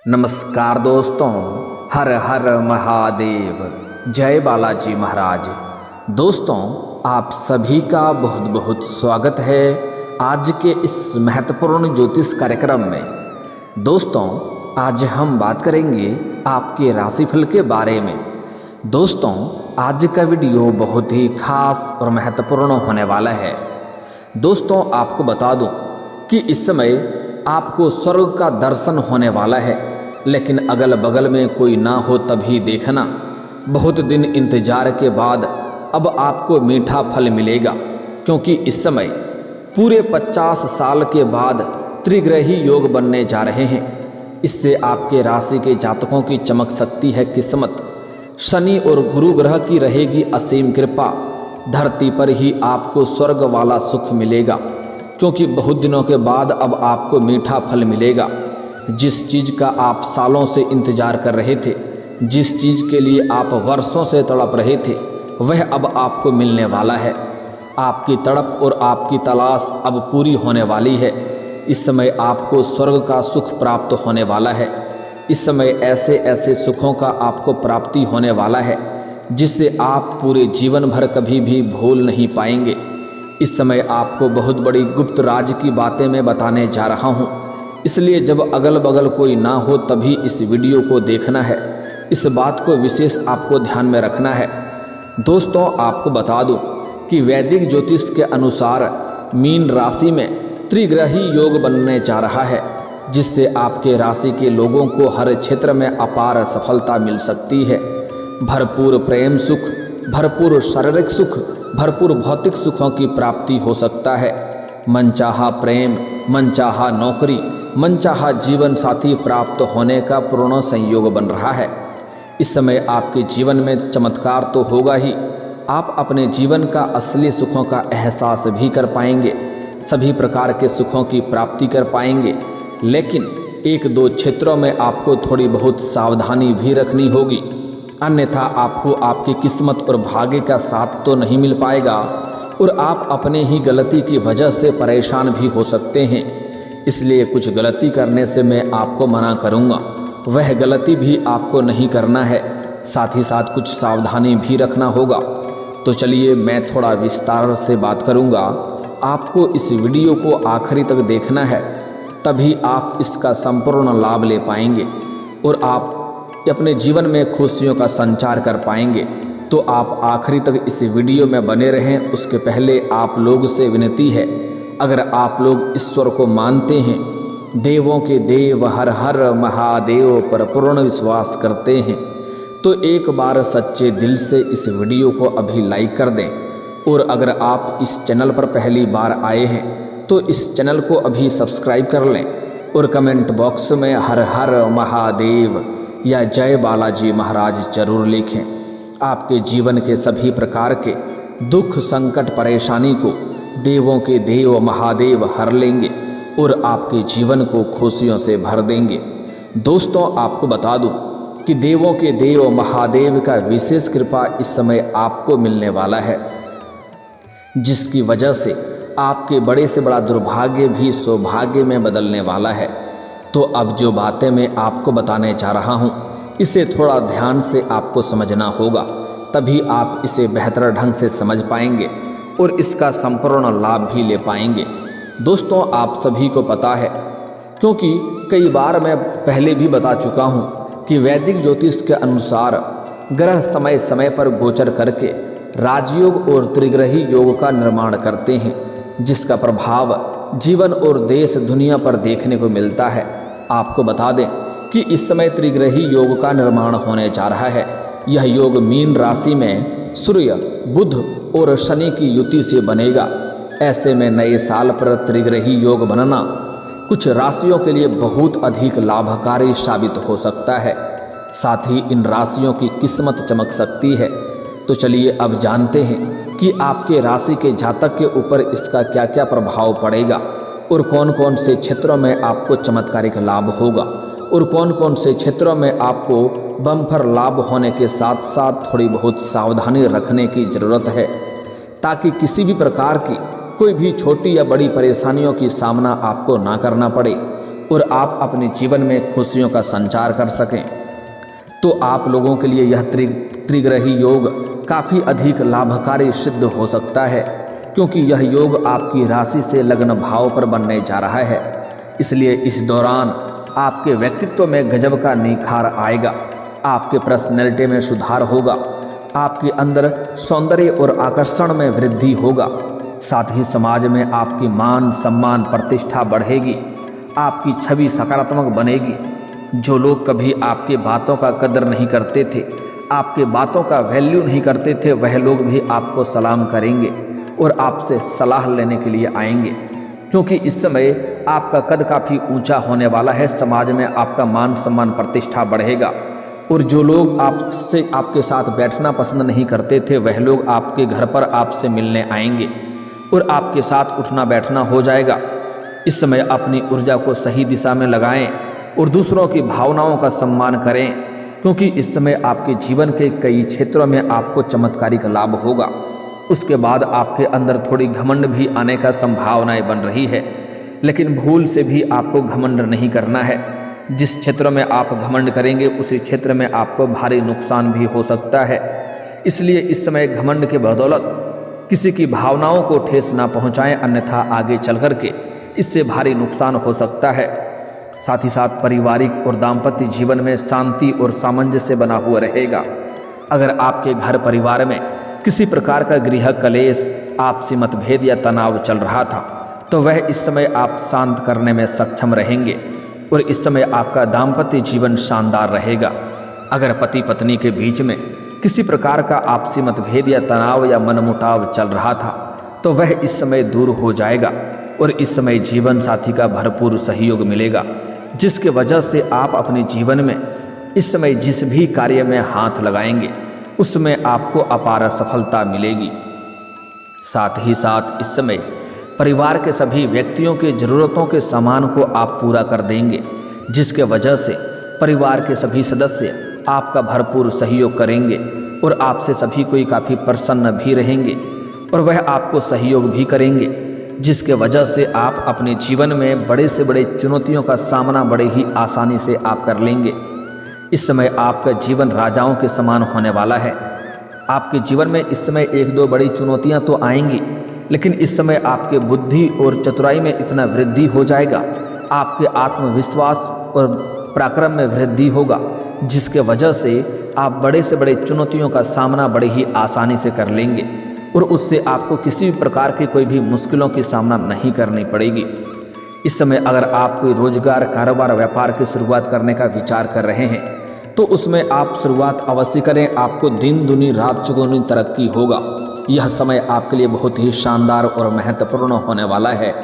नमस्कार दोस्तों, हर हर महादेव, जय बालाजी महाराज। दोस्तों, आप सभी का बहुत बहुत स्वागत है आज के इस महत्वपूर्ण ज्योतिष कार्यक्रम में। दोस्तों, आज हम बात करेंगे आपके राशिफल के बारे में। दोस्तों, आज का वीडियो बहुत ही खास और महत्वपूर्ण होने वाला है। दोस्तों, आपको बता दूं कि इस समय आपको स्वर्ग का दर्शन होने वाला है, लेकिन अगल बगल में कोई ना हो तभी देखना। बहुत दिन इंतजार के बाद अब आपको मीठा फल मिलेगा, क्योंकि इस समय पूरे 50 साल के बाद त्रिग्रही योग बनने जा रहे हैं। इससे आपके राशि के जातकों की चमक सकती है किस्मत। शनि और गुरु ग्रह की रहेगी असीम कृपा। धरती पर ही आपको स्वर्ग वाला सुख मिलेगा, क्योंकि बहुत दिनों के बाद अब आपको मीठा फल मिलेगा। जिस चीज़ का आप सालों से इंतजार कर रहे थे, जिस चीज़ के लिए आप वर्षों से तड़प रहे थे, वह अब आपको मिलने वाला है। आपकी तड़प और आपकी तलाश अब पूरी होने वाली है। इस समय आपको स्वर्ग का सुख प्राप्त होने वाला है। इस समय ऐसे ऐसे सुखों का आपको प्राप्ति होने वाला है जिससे आप पूरे जीवन भर कभी भी भूल नहीं पाएंगे। इस समय आपको बहुत बड़ी गुप्त राज की बातें मैं बताने जा रहा हूँ, इसलिए जब अगल बगल कोई ना हो तभी इस वीडियो को देखना है। इस बात को विशेष आपको ध्यान में रखना है। दोस्तों, आपको बता दूं कि वैदिक ज्योतिष के अनुसार मीन राशि में त्रिग्रही योग बनने जा रहा है, जिससे आपके राशि के लोगों को हर क्षेत्र में अपार सफलता मिल सकती है। भरपूर प्रेम सुख, भरपूर शारीरिक सुख, भरपूर भौतिक सुखों की प्राप्ति हो सकता है। मनचाहा प्रेम, मनचाहा नौकरी, मनचाहा जीवन साथी प्राप्त होने का पूर्ण संयोग बन रहा है। इस समय आपके जीवन में चमत्कार तो होगा ही, आप अपने जीवन का असली सुखों का एहसास भी कर पाएंगे, सभी प्रकार के सुखों की प्राप्ति कर पाएंगे। लेकिन एक दो क्षेत्रों में आपको थोड़ी बहुत सावधानी भी रखनी होगी, अन्यथा आपको आपकी किस्मत और भाग्य का साथ तो नहीं मिल पाएगा और आप अपने ही गलती की वजह से परेशान भी हो सकते हैं। इसलिए कुछ गलती करने से मैं आपको मना करूंगा, वह गलती भी आपको नहीं करना है। साथ ही साथ कुछ सावधानी भी रखना होगा। तो चलिए मैं थोड़ा विस्तार से बात करूंगा। आपको इस वीडियो को आखिरी तक देखना है, तभी आप इसका संपूर्ण लाभ ले पाएंगे और आप अपने जीवन में खुशियों का संचार कर पाएंगे। तो आप आखिरी तक इस वीडियो में बने रहें। उसके पहले आप लोग से विनती है, अगर आप लोग ईश्वर को मानते हैं, देवों के देव हर हर महादेव पर पूर्ण विश्वास करते हैं, तो एक बार सच्चे दिल से इस वीडियो को अभी लाइक कर दें। और अगर आप इस चैनल पर पहली बार आए हैं तो इस चैनल को अभी सब्सक्राइब कर लें और कमेंट बॉक्स में हर हर महादेव या जय बालाजी महाराज जरूर लिखें। आपके जीवन के सभी प्रकार के दुख, संकट, परेशानी को देवों के देव महादेव हर लेंगे और आपके जीवन को खुशियों से भर देंगे। दोस्तों, आपको बता दूं कि देवों के देव महादेव का विशेष कृपा इस समय आपको मिलने वाला है, जिसकी वजह से आपके बड़े से बड़ा दुर्भाग्य भी सौभाग्य में बदलने वाला है। तो अब जो बातें मैं आपको बताने जा रहा हूँ, इसे थोड़ा ध्यान से आपको समझना होगा, तभी आप इसे बेहतर ढंग से समझ पाएंगे और इसका संपूर्ण लाभ भी ले पाएंगे। दोस्तों, आप सभी को पता है, क्योंकि कई बार मैं पहले भी बता चुका हूँ कि वैदिक ज्योतिष के अनुसार ग्रह समय समय पर गोचर करके राजयोग और त्रिग्रही योग का निर्माण करते हैं, जिसका प्रभाव जीवन और देश दुनिया पर देखने को मिलता है। आपको बता दें कि इस समय त्रिग्रही योग का निर्माण होने जा रहा है। यह योग मीन राशि में सूर्य, बुध और शनि की युति से बनेगा। ऐसे में नए साल पर त्रिग्रही योग बनना कुछ राशियों के लिए बहुत अधिक लाभकारी साबित हो सकता है। साथ ही इन राशियों की किस्मत चमक सकती है। तो चलिए अब जानते हैं कि आपके राशि के जातक के ऊपर इसका क्या क्या प्रभाव पड़ेगा और कौन कौन से क्षेत्रों में आपको चमत्कारिक लाभ होगा और कौन कौन से क्षेत्रों में आपको बम्पर लाभ होने के साथ साथ थोड़ी बहुत सावधानी रखने की ज़रूरत है, ताकि किसी भी प्रकार की कोई भी छोटी या बड़ी परेशानियों की सामना आपको ना करना पड़े और आप अपने जीवन में खुशियों का संचार कर सकें। तो आप लोगों के लिए यह त्रिग्रही योग काफ़ी अधिक लाभकारी सिद्ध हो सकता है, क्योंकि यह योग आपकी राशि से लग्न भाव पर बनने जा रहा है। इसलिए इस दौरान आपके व्यक्तित्व में गजब का निखार आएगा, आपके पर्सनैलिटी में सुधार होगा, आपके अंदर सौंदर्य और आकर्षण में वृद्धि होगा। साथ ही समाज में आपकी मान सम्मान प्रतिष्ठा बढ़ेगी, आपकी छवि सकारात्मक बनेगी। जो लोग कभी आपकी बातों का कदर नहीं करते थे, आपके बातों का वैल्यू नहीं करते थे, वह लोग भी आपको सलाम करेंगे और आपसे सलाह लेने के लिए आएंगे, क्योंकि इस समय आपका कद काफ़ी ऊंचा होने वाला है। समाज में आपका मान सम्मान प्रतिष्ठा बढ़ेगा और जो लोग आपके साथ बैठना पसंद नहीं करते थे, वह लोग आपके घर पर आपसे मिलने आएंगे और आपके साथ उठना बैठना हो जाएगा। इस समय अपनी ऊर्जा को सही दिशा में लगाएं और दूसरों की भावनाओं का सम्मान करें, क्योंकि इस समय आपके जीवन के कई क्षेत्रों में आपको चमत्कारिक लाभ होगा। उसके बाद आपके अंदर थोड़ी घमंड भी आने का संभावनाएं बन रही है, लेकिन भूल से भी आपको घमंड नहीं करना है। जिस क्षेत्र में आप घमंड करेंगे उसी क्षेत्र में आपको भारी नुकसान भी हो सकता है। इसलिए इस समय घमंड के बदौलत किसी की भावनाओं को ठेस ना पहुंचाएं, अन्यथा आगे चल कर के इससे भारी नुकसान हो सकता है। साथ ही साथ पारिवारिक और दाम्पत्य जीवन में शांति और सामंजस्य बना हुआ रहेगा। अगर आपके घर परिवार में किसी प्रकार का गृह कलेश, आपसी मतभेद या तनाव चल रहा था, तो वह इस समय आप शांत करने में सक्षम रहेंगे और इस समय आपका दाम्पत्य जीवन शानदार रहेगा। अगर पति पत्नी के बीच में किसी प्रकार का आपसी मतभेद या तनाव या मनमुटाव चल रहा था, तो वह इस समय दूर हो जाएगा और इस समय जीवन साथी का भरपूर सहयोग मिलेगा, जिसके वजह से आप अपने जीवन में इस समय जिस भी कार्य में हाथ लगाएंगे उसमें आपको अपार सफलता मिलेगी। साथ ही साथ इस समय परिवार के सभी व्यक्तियों की ज़रूरतों के सामान को आप पूरा कर देंगे, जिसके वजह से परिवार के सभी सदस्य आपका भरपूर सहयोग करेंगे और आपसे सभी कोई काफ़ी प्रसन्न भी रहेंगे और वह आपको सहयोग भी करेंगे, जिसके वजह से आप अपने जीवन में बड़े से बड़े चुनौतियों का सामना बड़े ही आसानी से आप कर लेंगे। इस समय आपका जीवन राजाओं के समान होने वाला है। आपके जीवन में इस समय एक दो बड़ी चुनौतियां तो आएंगी, लेकिन इस समय आपके बुद्धि और चतुराई में इतना वृद्धि हो जाएगा, आपके आत्मविश्वास और पराक्रम में वृद्धि होगा, जिसके वजह से आप बड़े से बड़े चुनौतियों का सामना बड़े ही आसानी से कर लेंगे और उससे आपको किसी भी प्रकार की कोई भी मुश्किलों की सामना नहीं करनी पड़ेगी। इस समय अगर आप कोई रोजगार, कारोबार, व्यापार की शुरुआत करने का विचार कर रहे हैं, तो उसमें आप शुरुआत अवश्य करें। आपको दिन दुनी रात चौगुनी तरक्की होगा। यह समय आपके लिए बहुत ही शानदार और महत्वपूर्ण होने वाला है।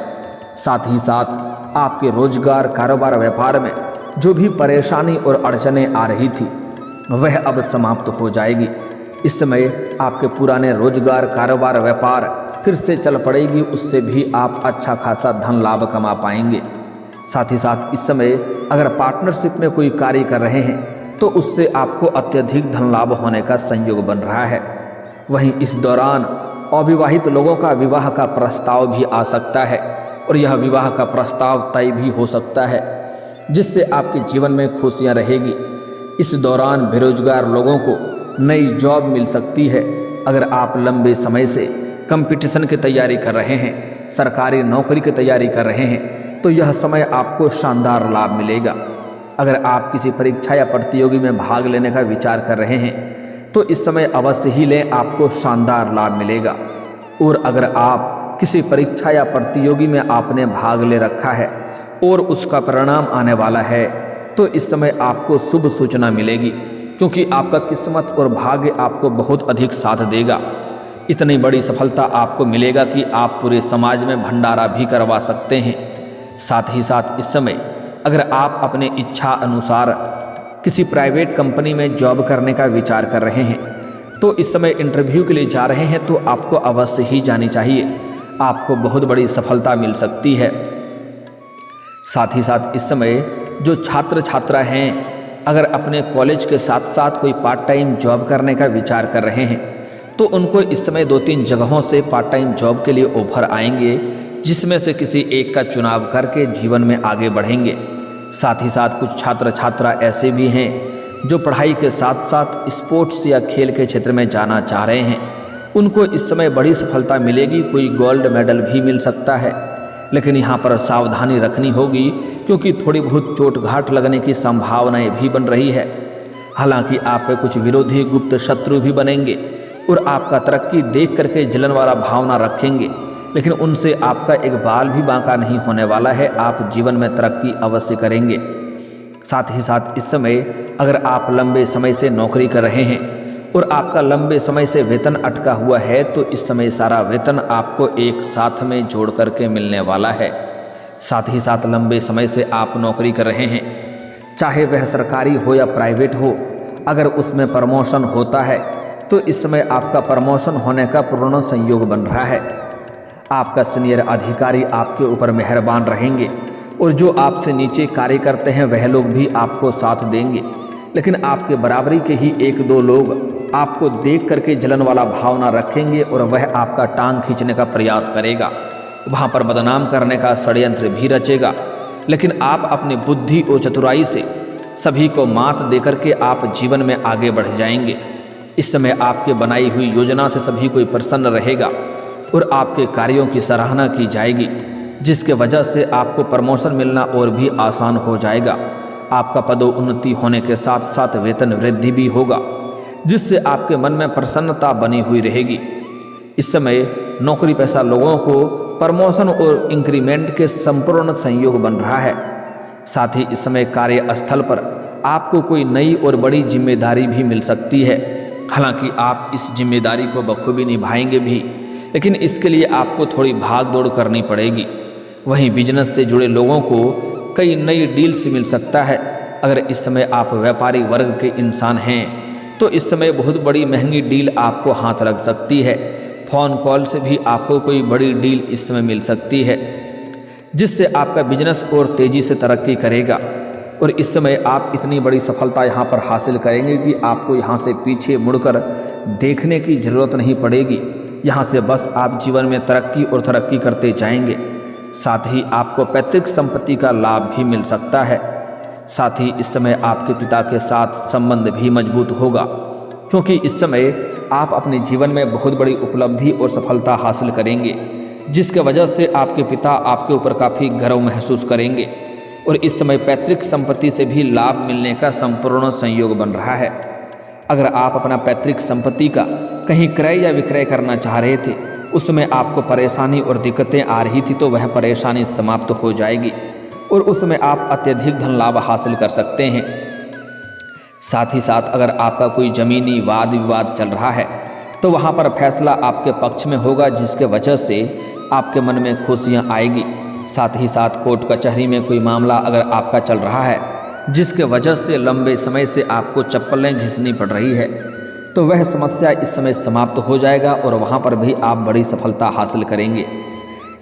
साथ ही साथ आपके रोजगार, कारोबार, व्यापार में जो भी परेशानी और अड़चनें आ रही थी, वह अब समाप्त हो जाएगी। इस समय आपके पुराने रोजगार, कारोबार, व्यापार फिर से चल पड़ेगी, उससे भी आप अच्छा खासा धन लाभ कमा पाएंगे। साथ ही साथ इस समय अगर पार्टनरशिप में कोई कार्य कर रहे हैं, तो उससे आपको अत्यधिक धन लाभ होने का संयोग बन रहा है। वहीं इस दौरान अविवाहित लोगों का विवाह का प्रस्ताव भी आ सकता है और यह विवाह का प्रस्ताव तय भी हो सकता है, जिससे आपके जीवन में खुशियां रहेगी। इस दौरान बेरोजगार लोगों को नई जॉब मिल सकती है। अगर आप लंबे समय से कंपटीशन की तैयारी कर रहे हैं, सरकारी नौकरी की तैयारी कर रहे हैं, तो यह समय आपको शानदार लाभ मिलेगा। अगर आप किसी परीक्षा या प्रतियोगी में भाग लेने का विचार कर रहे हैं, तो इस समय अवश्य ही लें, आपको शानदार लाभ मिलेगा। और अगर आप किसी परीक्षा या प्रतियोगी में आपने भाग ले रखा है और उसका परिणाम आने वाला है, तो इस समय आपको शुभ सूचना मिलेगी, क्योंकि आपका किस्मत और भाग्य आपको बहुत अधिक साथ देगा। इतनी बड़ी सफलता आपको मिलेगा कि आप पूरे समाज में भंडारा भी करवा सकते हैं। साथ ही साथ इस समय अगर आप अपने इच्छा अनुसार किसी प्राइवेट कंपनी में जॉब करने का विचार कर रहे हैं, तो इस समय इंटरव्यू के लिए जा रहे हैं, तो आपको अवश्य ही जानी चाहिए। आपको बहुत बड़ी सफलता मिल सकती है। साथ ही साथ इस समय जो छात्र छात्रा हैं, अगर अपने कॉलेज के साथ साथ कोई पार्ट टाइम जॉब करने का विचार कर रहे हैं, तो उनको इस समय 2-3 जगहों से पार्ट टाइम जॉब के लिए ऑफर आएंगे, जिसमें से किसी एक का चुनाव करके जीवन में आगे बढ़ेंगे साथ ही साथ कुछ छात्र छात्रा ऐसे भी हैं जो पढ़ाई के साथ साथ स्पोर्ट्स या खेल के क्षेत्र में जाना चाह रहे हैं। उनको इस समय बड़ी सफलता मिलेगी, कोई गोल्ड मेडल भी मिल सकता है। लेकिन यहाँ पर सावधानी रखनी होगी क्योंकि थोड़ी बहुत चोट घाट लगने की संभावनाएं भी बन रही है। हालांकि आप पे कुछ विरोधी गुप्त शत्रु भी बनेंगे और आपका तरक्की देख करके जलन वाला भावना रखेंगे, लेकिन उनसे आपका एक बाल भी बांका नहीं होने वाला है। आप जीवन में तरक्की अवश्य करेंगे। साथ ही साथ इस समय अगर आप लंबे समय से नौकरी कर रहे हैं और आपका लंबे समय से वेतन अटका हुआ है तो इस समय सारा वेतन आपको एक साथ में जोड़ करके मिलने वाला है। साथ ही साथ लंबे समय से आप नौकरी कर रहे हैं, चाहे वह सरकारी हो या प्राइवेट हो, अगर उसमें प्रमोशन होता है तो इस समय आपका प्रमोशन होने का पूर्ण संयोग बन रहा है। आपका सीनियर अधिकारी आपके ऊपर मेहरबान रहेंगे और जो आपसे नीचे कार्य करते हैं वह लोग भी आपको साथ देंगे। लेकिन आपके बराबरी के ही एक दो लोग आपको देख करके जलन वाला भावना रखेंगे और वह आपका टांग खींचने का प्रयास करेगा, वहाँ पर बदनाम करने का षड्यंत्र भी रचेगा। लेकिन आप अपनी बुद्धि और चतुराई से सभी को मात देकर के आप जीवन में आगे बढ़ जाएंगे। इस समय आपके बनाई हुई योजना से सभी कोई प्रसन्न रहेगा और आपके कार्यों की सराहना की जाएगी, जिसके वजह से आपको प्रमोशन मिलना और भी आसान हो जाएगा। आपका पदोन्नति होने के साथ साथ वेतन वृद्धि भी होगा, जिससे आपके मन में प्रसन्नता बनी हुई रहेगी। इस समय नौकरी पेशा लोगों को प्रमोशन और इंक्रीमेंट के संपूर्ण संयोग बन रहा है। साथ ही इस समय कार्यस्थल पर आपको कोई नई और बड़ी जिम्मेदारी भी मिल सकती है। हालांकि आप इस जिम्मेदारी को बखूबी निभाएंगे भी, लेकिन इसके लिए आपको थोड़ी भाग दौड़ करनी पड़ेगी। वहीं बिजनेस से जुड़े लोगों को कई नई डील्स मिल सकता है। अगर इस समय आप व्यापारी वर्ग के इंसान हैं तो इस समय बहुत बड़ी महंगी डील आपको हाथ लग सकती है। फ़ोन कॉल से भी आपको कोई बड़ी डील इस समय मिल सकती है, जिससे आपका बिजनेस और तेज़ी से तरक्की करेगा। और इस समय आप इतनी बड़ी सफलता यहाँ पर हासिल करेंगे कि आपको यहाँ से पीछे मुड़कर देखने की ज़रूरत नहीं पड़ेगी। यहाँ से बस आप जीवन में तरक्की और तरक्की करते जाएंगे। साथ ही आपको पैतृक संपत्ति का लाभ भी मिल सकता है। साथ ही इस समय आपके पिता के साथ संबंध भी मजबूत होगा, क्योंकि इस समय आप अपने जीवन में बहुत बड़ी उपलब्धि और सफलता हासिल करेंगे, जिसके वजह से आपके पिता आपके ऊपर काफ़ी गर्व महसूस करेंगे। और इस समय पैतृक संपत्ति से भी लाभ मिलने का संपूर्ण संयोग बन रहा है। अगर आप अपना पैतृक संपत्ति का कहीं क्रय या विक्रय करना चाह रहे थे, उसमें आपको परेशानी और दिक्कतें आ रही थी, तो वह परेशानी समाप्त हो जाएगी और उसमें आप अत्यधिक धन लाभ हासिल कर सकते हैं। साथ ही साथ अगर आपका कोई ज़मीनी वाद विवाद चल रहा है तो वहाँ पर फैसला आपके पक्ष में होगा, जिसके वजह से आपके मन में खुशियाँ आएगी। साथ ही साथ कोर्ट कचहरी में कोई मामला अगर आपका चल रहा है, जिसके वजह से लंबे समय से आपको चप्पलें घिसनी पड़ रही है, तो वह समस्या इस समय समाप्त हो जाएगा और वहाँ पर भी आप बड़ी सफलता हासिल करेंगे।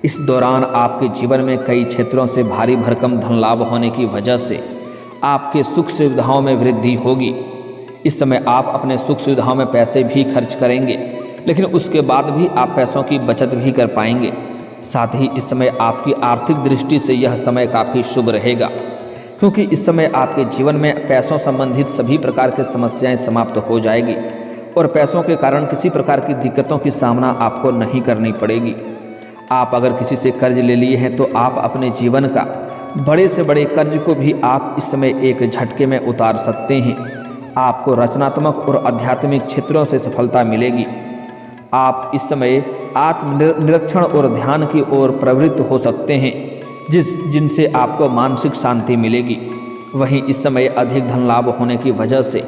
इस दौरान आपके जीवन में कई क्षेत्रों से भारी भरकम धन लाभ होने की वजह से आपके सुख सुविधाओं में वृद्धि होगी। इस समय आप अपने सुख सुविधाओं में पैसे भी खर्च करेंगे, लेकिन उसके बाद भी आप पैसों की बचत भी कर पाएंगे। साथ ही इस समय आपकी आर्थिक दृष्टि से यह समय काफ़ी शुभ रहेगा, क्योंकि इस समय आपके जीवन में पैसों संबंधित सभी प्रकार की समस्याएं समाप्त हो जाएगी और पैसों के कारण किसी प्रकार की दिक्कतों की सामना आपको नहीं करनी पड़ेगी। आप अगर किसी से कर्ज ले लिए हैं तो आप अपने जीवन का बड़े से बड़े कर्ज को भी आप इस समय एक झटके में उतार सकते हैं। आपको रचनात्मक और आध्यात्मिक क्षेत्रों से सफलता मिलेगी। आप इस समय आत्मनिरीक्षण और ध्यान की ओर प्रवृत्त हो सकते हैं, जिनसे आपको मानसिक शांति मिलेगी। वहीं इस समय अधिक धन लाभ होने की वजह से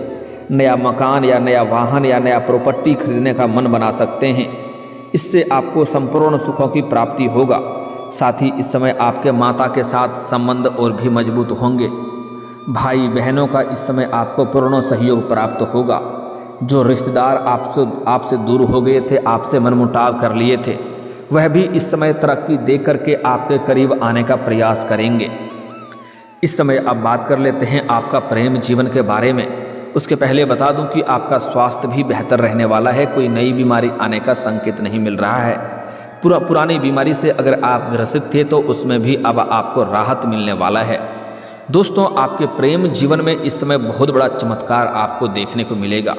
नया मकान या नया वाहन या नया प्रॉपर्टी खरीदने का मन बना सकते हैं। इससे आपको संपूर्ण सुखों की प्राप्ति होगा। साथ ही इस समय आपके माता के साथ संबंध और भी मजबूत होंगे। भाई बहनों का इस समय आपको पूर्ण सहयोग प्राप्त होगा। जो रिश्तेदार आपसे दूर हो गए थे, आपसे मनमुटाव कर लिए थे, वह भी इस समय तरक्की देख करके आपके करीब आने का प्रयास करेंगे। इस समय अब बात कर लेते हैं आपका प्रेम जीवन के बारे में। उसके पहले बता दूं कि आपका स्वास्थ्य भी बेहतर रहने वाला है। कोई नई बीमारी आने का संकेत नहीं मिल रहा है। पुरानी बीमारी से अगर आप ग्रसित थे तो उसमें भी अब आपको राहत मिलने वाला है। दोस्तों आपके प्रेम जीवन में इस समय बहुत बड़ा चमत्कार आपको देखने को मिलेगा,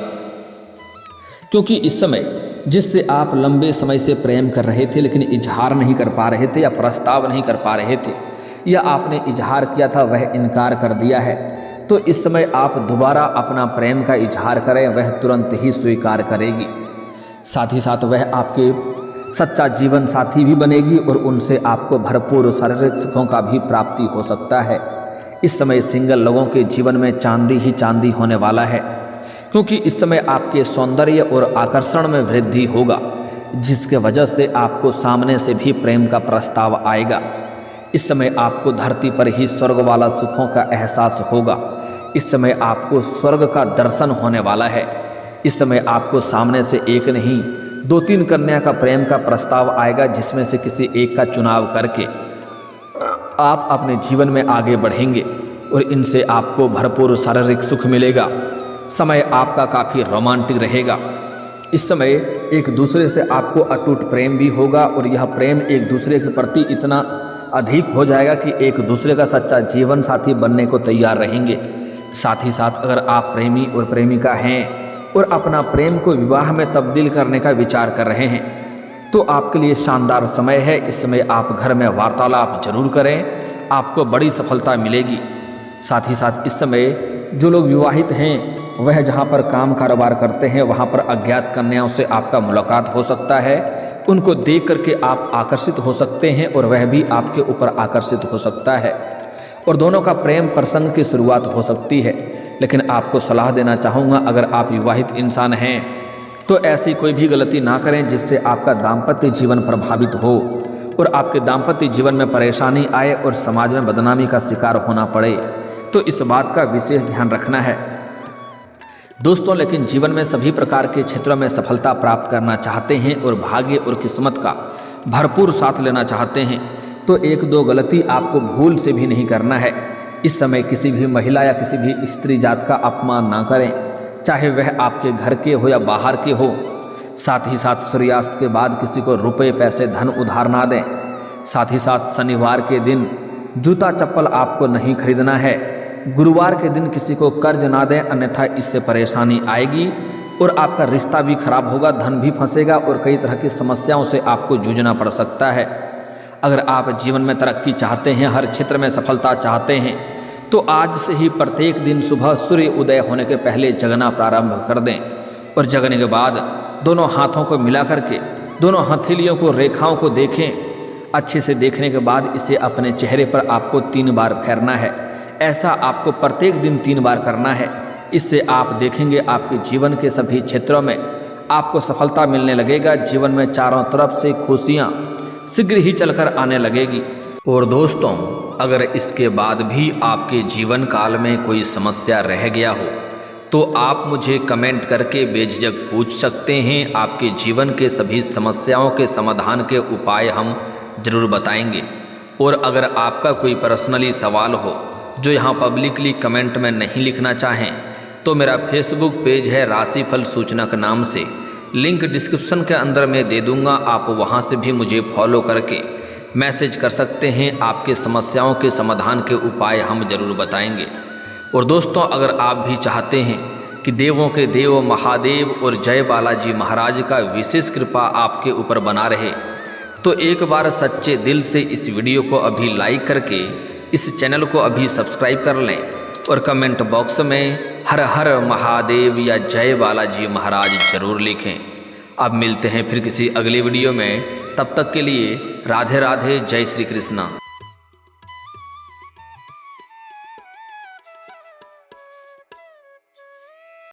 क्योंकि इस समय जिससे आप लंबे समय से प्रेम कर रहे थे लेकिन इजहार नहीं कर पा रहे थे या प्रस्ताव नहीं कर पा रहे थे, या आपने इजहार किया था वह इनकार कर दिया है, तो इस समय आप दोबारा अपना प्रेम का इजहार करें, वह तुरंत ही स्वीकार करेगी। साथ ही साथ वह आपके सच्चा जीवन साथी भी बनेगी और उनसे आपको भरपूर शारीरिक सुखों का भी प्राप्ति हो सकता है। इस समय सिंगल लोगों के जीवन में चांदी ही चांदी होने वाला है, क्योंकि इस समय आपके सौंदर्य और आकर्षण में वृद्धि होगा, जिसके वजह से आपको सामने से भी प्रेम का प्रस्ताव आएगा। इस समय आपको धरती पर ही स्वर्ग वाला सुखों का एहसास होगा। इस समय आपको स्वर्ग का दर्शन होने वाला है। इस समय आपको सामने से एक नहीं 2-3 कन्या का प्रेम का प्रस्ताव आएगा, जिसमें से किसी एक का चुनाव करके आप अपने जीवन में आगे बढ़ेंगे और इनसे आपको भरपूर शारीरिक सुख मिलेगा। समय आपका काफ़ी रोमांटिक रहेगा। इस समय एक दूसरे से आपको अटूट प्रेम भी होगा और यह प्रेम एक दूसरे के प्रति इतना अधिक हो जाएगा कि एक दूसरे का सच्चा जीवन साथी बनने को तैयार रहेंगे। साथ ही साथ अगर आप प्रेमी और प्रेमिका हैं और अपना प्रेम को विवाह में तब्दील करने का विचार कर रहे हैं, तो आपके लिए शानदार समय है। इस समय आप घर में वार्तालाप जरूर करें, आपको बड़ी सफलता मिलेगी। साथ ही साथ इस समय जो लोग विवाहित हैं वह जहां पर काम कारोबार करते हैं वहां पर अज्ञात कन्याओं से आपका मुलाकात हो सकता है। उनको देख करके आप आकर्षित हो सकते हैं और वह भी आपके ऊपर आकर्षित हो सकता है और दोनों का प्रेम प्रसंग की शुरुआत हो सकती है। लेकिन आपको सलाह देना चाहूँगा, अगर आप विवाहित इंसान हैं तो ऐसी कोई भी गलती ना करें जिससे आपका दाम्पत्य जीवन प्रभावित हो और आपके दाम्पत्य जीवन में परेशानी आए और समाज में बदनामी का शिकार होना पड़े। तो इस बात का विशेष ध्यान रखना है दोस्तों। लेकिन जीवन में सभी प्रकार के क्षेत्रों में सफलता प्राप्त करना चाहते हैं और भाग्य और किस्मत का भरपूर साथ लेना चाहते हैं, तो 1-2 गलती आपको भूल से भी नहीं करना है। इस समय किसी भी महिला या किसी भी स्त्री जात का अपमान ना करें, चाहे वह आपके घर के हो या बाहर के हो। साथ ही साथ सूर्यास्त के बाद किसी को रुपए पैसे धन उधार ना दें। साथ ही साथ शनिवार के दिन जूता चप्पल आपको नहीं खरीदना है। गुरुवार के दिन किसी को कर्ज ना दें, अन्यथा इससे परेशानी आएगी और आपका रिश्ता भी खराब होगा, धन भी फंसेगा और कई तरह की समस्याओं से आपको जूझना पड़ सकता है। अगर आप जीवन में तरक्की चाहते हैं, हर क्षेत्र में सफलता चाहते हैं, तो आज से ही प्रत्येक दिन सुबह सूर्य उदय होने के पहले जगना प्रारंभ कर दें और जगने के बाद दोनों हाथों को मिला करके दोनों हथेलियों को रेखाओं को देखें। अच्छे से देखने के बाद इसे अपने चेहरे पर आपको 3 बार फेरना है। ऐसा आपको प्रत्येक दिन 3 बार करना है। इससे आप देखेंगे आपके जीवन के सभी क्षेत्रों में आपको सफलता मिलने लगेगा। जीवन में चारों तरफ से खुशियाँ शीघ्र ही चलकर आने लगेगी। और दोस्तों, अगर इसके बाद भी आपके जीवन काल में कोई समस्या रह गया हो तो आप मुझे कमेंट करके बेझिझक पूछ सकते हैं। आपके जीवन के सभी समस्याओं के समाधान के उपाय हम जरूर बताएंगे। और अगर आपका कोई पर्सनली सवाल हो जो यहाँ पब्लिकली कमेंट में नहीं लिखना चाहें, तो मेरा फेसबुक पेज है राशिफल सूचनक नाम से, लिंक डिस्क्रिप्शन के अंदर मैं दे दूँगा। आप वहाँ से भी मुझे फॉलो करके मैसेज कर सकते हैं। आपके समस्याओं के समाधान के उपाय हम जरूर बताएंगे। और दोस्तों, अगर आप भी चाहते हैं कि देवों के देव महादेव और जय बालाजी महाराज का विशेष कृपा आपके ऊपर बना रहे, तो एक बार सच्चे दिल से इस वीडियो को अभी लाइक करके इस चैनल को अभी सब्सक्राइब कर लें और कमेंट बॉक्स में हर हर महादेव या जय बालाजी महाराज जरूर लिखें। अब मिलते हैं फिर किसी अगली वीडियो में, तब तक के लिए राधे राधे, जय श्री कृष्णा।